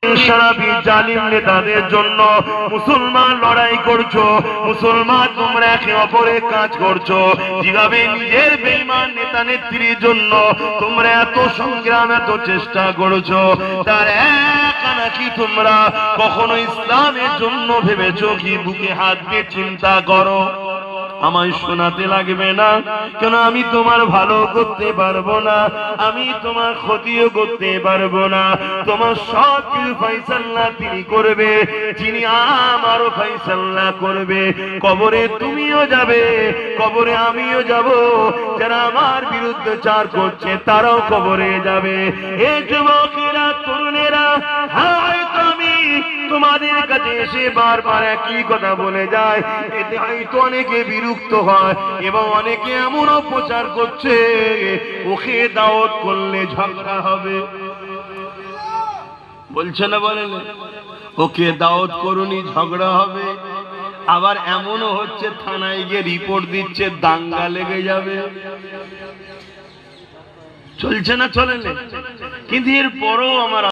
সারাবি জালিম নেতাদের জন্য মুসলমান লড়াই করছো, মুসলমান তোমরা একে অপরের কাজ করছো, যেভাবে নিজের বেঈমান নেতা নেত্রীর জন্য তোমরা এত সংগ্রাম এত চেষ্টা করছো, তার এক আনা কি তোমরা কখনো ইসলামের জন্য ভেবেছো কি? বুকে হাত দিয়ে চিন্তা করো। আমায় শোনাতে লাগবে না, কেন আমি তোমার ভালো করতে পারবো না, আমি তোমার ক্ষতিও করতে পারবো না। তোমার সব কিছু ফয়সালা তিনি করবে, যিনি আমারও ফয়সালা করবে। কবরে তুমিও যাবে, কবরে আমিও যাব, যারা আমার বিরুদ্ধে চার করছে তারাও কবরে যাবে। হে যুবকেরা, তরুণেরা, হয়তো আমি তোমাদের কাছে এসে বারবার একই কথা বলে যায়, এতে হয়তো অনেকে বিরক্ত হয় এবং অনেকে এমনও প্রচার করছে ওকে দাওয়াত করলে ঝগড়া হবে। বলছে না, বলেন ওকে দাওয়াত করুনি ঝগড়া হবে। আবার এমনও হচ্ছে থানায় গিয়ে রিপোর্ট দিচ্ছে দাঙ্গা লেগে যাবে। চলছে না, চলে না? কিন্তু এর পরও আমার